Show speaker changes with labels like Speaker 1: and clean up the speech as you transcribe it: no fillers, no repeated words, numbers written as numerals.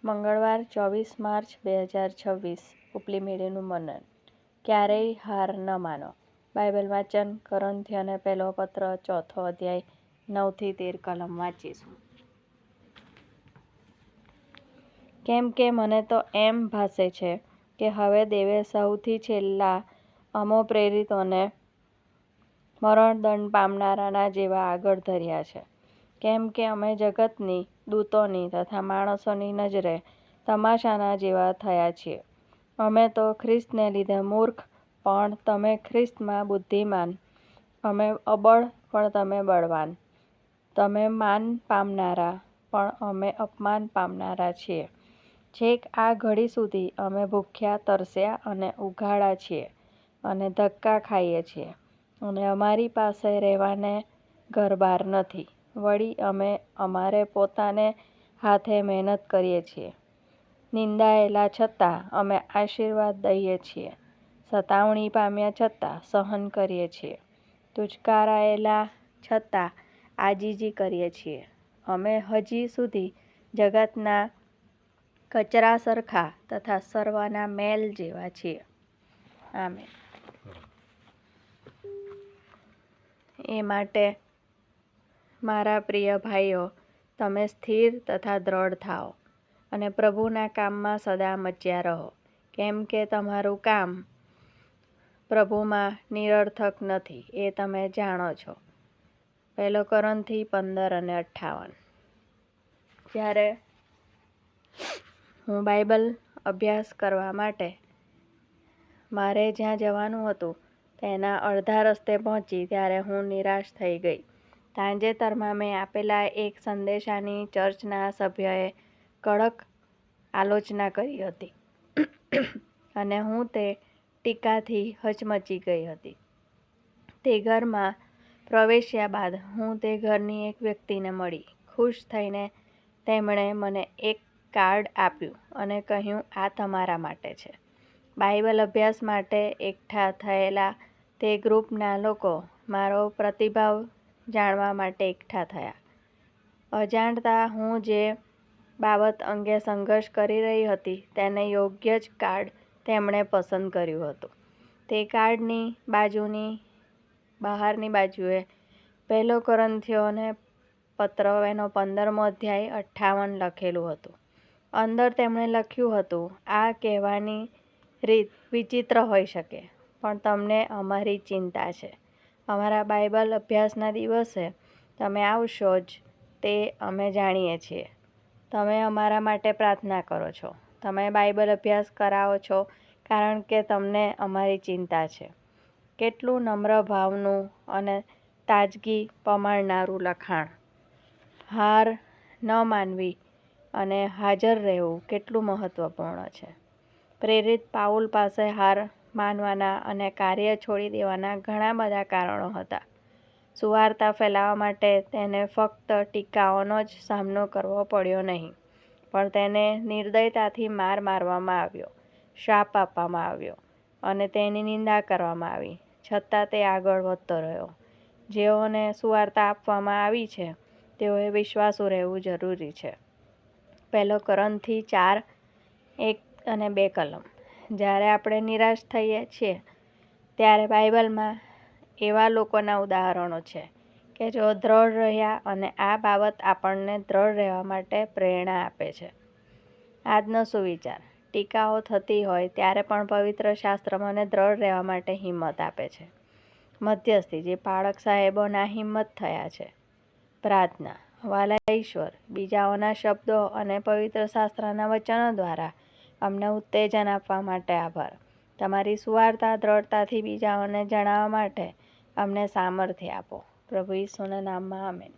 Speaker 1: મંગળવાર 24 માર્ચ 2026 ઉપલી મેળીનું મનન. ક્યારેય હાર ન માનો. બાઇબલ વાંચન કોરિન્થીયોને પહેલો પત્ર 4થો અધ્યાય 9-13 કલમ વાંચીશું. કેમ કે મને તો એમ ભાસે છે કે હવે દેવે સૌથી છેલ્લા અમો પ્રેરિતોને મરણદંડ પામનારાના જેવા આગળ ધર્યા છે. કેમ કે અમે જગતની, દૂતોની તથા માણસોની નજરે તમાશાના જેવા થયા છીએ. અમે તો ખ્રિસ્તને લીધે મૂર્ખ, પણ તમે ખ્રિસ્તમાં બુદ્ધિમાન. અમે અબળ, પણ તમે બળવાન. તમે માન પામનારા, પણ અમે અપમાન પામનારા છીએ. છેક આ ઘડી સુધી અમે ભૂખ્યા, તરસ્યા અને ઉઘાડા છીએ, અને ધક્કા ખાઈએ છીએ, અને અમારી પાસે રહેવાને ઘરબાર નથી. વળી અમે અમારે પોતાને હાથે મહેનત કરીએ છીએ. નિંદાયેલા છતાં અમે આશીર્વાદ દઈએ છીએ. સતાવણી પામ્યા છતાં સહન કરીએ છીએ. તુચ્છકારાયેલા છતાં આજીજી કરીએ છીએ. અમે હજી સુધી જગતના કચરા સરખા તથા સર્વના મેલ જેવા છીએ. આમેન. એ માટે મારા પ્રિય ભાઈઓ, તમે સ્થિર તથા દ્રઢ થાઓ, અને પ્રભુના કામમાં સદા મચ્યા રહો, કેમ કે તમારું કામ પ્રભુમાં નિરર્થક નથી, એ તમે જાણો છો. 1 કોરિન્થી 15:58. જ્યારે હું બાઇબલ અભ્યાસ કરવા માટે મારે જ્યાં જવાનું હતું તેના અડધા રસ્તે પહોંચી ત્યારે હું નિરાશ થઈ ગઈ. તાજેતરમાં મેં આપેલા એક સંદેશાની ચર્ચના સભ્યએ કડક આલોચના કરી હતી અને હું તે ટીકાથી હચમચી ગઈ હતી. તે ઘરમાં પ્રવેશ્યા બાદ હું તે ઘરની એક વ્યક્તિને મળી. ખુશ થઈને તેમણે મને એક કાર્ડ આપ્યું અને કહ્યું, આ તમારા માટે છે. બાઇબલ અભ્યાસ માટે એકઠા થયેલા તે ગ્રુપના લોકો મારો પ્રતિભાવ જાણવા માટે એકઠા થયા. અજાણતા હું જે બાબત અંગે સંઘર્ષ કરી રહી હતી તેને યોગ્ય જ કાર્ડ તેમણે પસંદ કર્યું હતું. તે કાર્ડની બહારની બાજુએ 1 કોરિન્થીયોને પત્ર એનો 15મો અધ્યાય 58 લખેલું હતું. અંદર તેમણે લખ્યું હતું, આ કહેવાની રીત વિચિત્ર હોઈ શકે, પણ તમને અમારી ચિંતા છે. અમારા બાઇબલ અભ્યાસના દિવસે તમે આવશો જ તે અમે જાણીએ છીએ. તમે અમારા માટે પ્રાર્થના કરો છો. તમે બાઇબલ અભ્યાસ કરાવો છો કારણ કે તમને અમારી ચિંતા છે. કેટલું નમ્ર ભાવનું અને તાજગી પમાડનારું લખાણ! હાર ન માનવી અને હાજર રહેવું કેટલું મહત્વપૂર્ણ છે. પ્રેરિત પાઉલ પાસે હાર માનવાના અને કાર્ય છોડી દેવાના ઘણા બધા કારણો હતા. સુવાર્તા ફેલાવવા માટે તેને ફક્ત ટીકાઓનો જ સામનો કરવો પડ્યો નહીં, પણ તેને નિર્દયતાથી મારવામાં આવ્યો, શાપ આપવામાં આવ્યો અને તેની નિંદા કરવામાં આવી. છતાં તે આગળ વધતો રહ્યો. જેઓને સુવાર્તા આપવામાં આવી છે તેઓએ વિશ્વાસુ રહેવું જરૂરી છે. 1 કોરિન્થી 4:1-2 કલમ. જ્યારે આપણે નિરાશ થઈએ છીએ ત્યારે બાઇબલમાં એવા લોકોના ઉદાહરણો છે કે જેઓ દ્રઢ રહ્યા, અને આ બાબત આપણને દ્રઢ રહેવા માટે પ્રેરણા આપે છે. આજનો સુવિચાર: ટીકાઓ થતી હોય ત્યારે પણ પવિત્ર શાસ્ત્ર મને દ્રઢ રહેવા માટે હિંમત આપે છે. મધ્યસ્થી જે પાળક સાહેબો નાહિંમત થયા છે. પ્રાર્થના: વ્હાલા ઈશ્વર, બીજાઓના શબ્દો અને પવિત્ર શાસ્ત્રના વચનો દ્વારા અમને ઉત્તેજન આપવા માટે આભાર. તમારી સુવાર્તા દ્રઢતાથી બીજાઓને જણાવવા માટે અમને સામર્થ્ય આપો. પ્રભુ ઈસુના નામમાં આમેન.